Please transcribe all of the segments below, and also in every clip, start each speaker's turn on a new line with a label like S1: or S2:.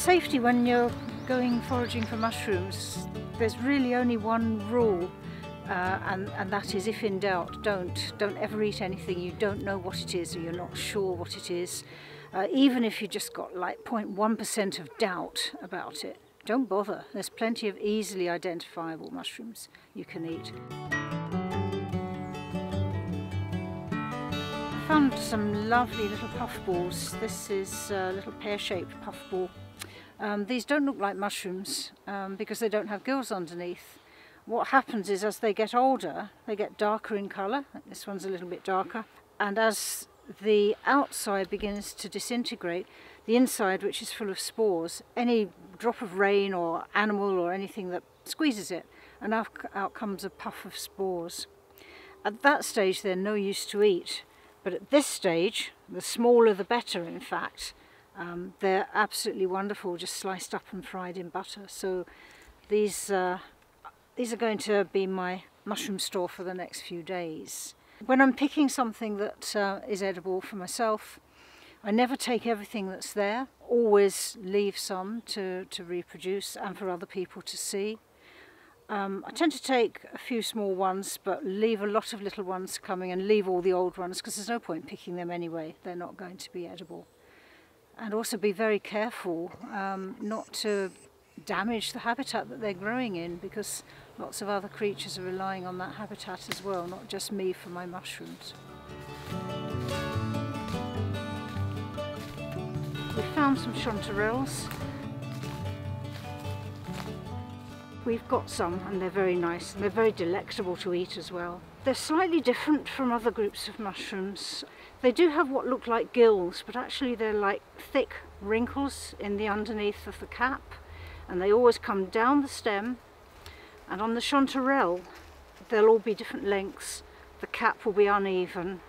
S1: safety when you're going foraging for mushrooms, there's really only one rule, and that is, if in doubt, don't ever eat anything you don't know what it is or you're not sure what it is. Even if you just got like 0.1% of doubt about it, don't bother. There's plenty of easily identifiable mushrooms you can eat. I found some lovely little puffballs. This is a little pear-shaped puffball. These don't look like mushrooms because they don't have gills underneath. What happens is, as they get older, they get darker in colour. This one's a little bit darker. And as the outside begins to disintegrate, the inside, which is full of spores, any drop of rain or animal or anything that squeezes it, and out comes a puff of spores. At that stage they're no use to eat, but at this stage, the smaller the better in fact, they're absolutely wonderful, just sliced up and fried in butter. So these are going to be my mushroom store for the next few days. When I'm picking something that is edible for myself, I never take everything that's there, always leave some to reproduce and for other people to see. I tend to take a few small ones but leave a lot of little ones coming, and leave all the old ones because there's no point picking them anyway, they're not going to be edible. And also be very careful not to damage the habitat that they're growing in, because lots of other creatures are relying on that habitat as well, not just me for my mushrooms. We found some chanterelles. We've got some and they're very nice and they're very delectable to eat as well. They're slightly different from other groups of mushrooms. They do have what look like gills, but actually they're like thick wrinkles in the underneath of the cap, and they always come down the stem. And on the chanterelle, they'll all be different lengths. The cap will be uneven,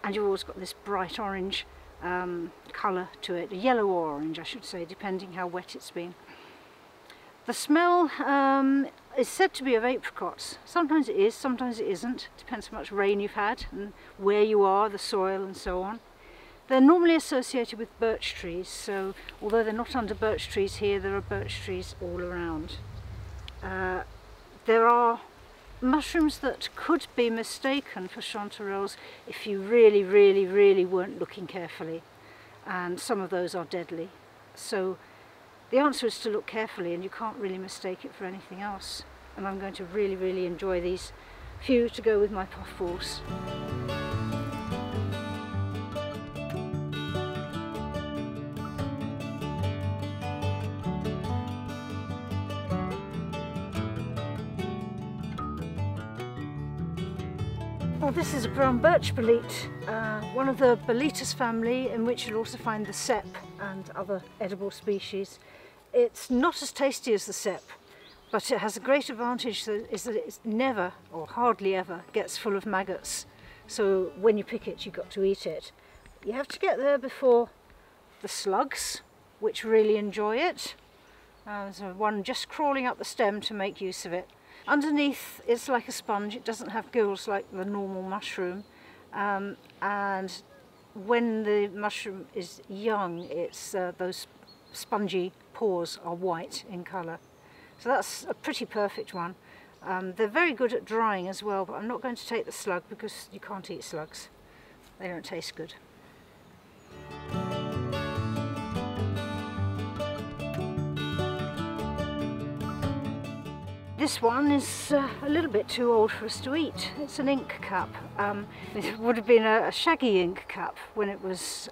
S1: and you've always got this bright orange colour to it, a yellow or orange I should say, depending how wet it's been. The smell is said to be of apricots. Sometimes it is, sometimes it isn't. Depends how much rain you've had and where you are, the soil and so on. They're normally associated with birch trees, so although they're not under birch trees here, there are birch trees all around. There are mushrooms that could be mistaken for chanterelles if you really weren't looking carefully, and some of those are deadly. So the answer is to look carefully, and you can't really mistake it for anything else. And I'm going to really enjoy these few to go with my puffballs. Well, this is a brown birch bolete, one of the boletus family, in which you'll also find the cep and other edible species. It's not as tasty as the cep, but it has a great advantage that it never, or hardly ever, gets full of maggots. So when you pick it, you've got to eat it. You have to get there before the slugs, which really enjoy it. There's one just crawling up the stem to make use of it. Underneath it's like a sponge, it doesn't have gills like the normal mushroom, and when the mushroom is young, it's those spongy pores are white in colour. So that's a pretty perfect one. They're very good at drying as well, but I'm not going to take the slug because you can't eat slugs. They don't taste good. This one is a little bit too old for us to eat. It's an ink cap. It would have been a shaggy ink cap when it was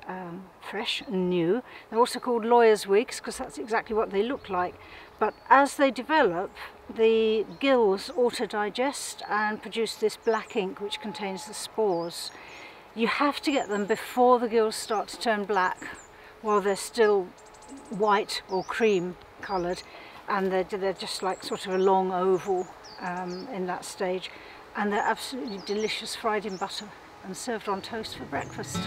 S1: fresh and new. They're also called lawyer's wigs because that's exactly what they look like. But as they develop, the gills auto-digest and produce this black ink which contains the spores. You have to get them before the gills start to turn black, while they're still white or cream coloured. And they're just like sort of a long oval in that stage, and they're absolutely delicious fried in butter and served on toast for breakfast.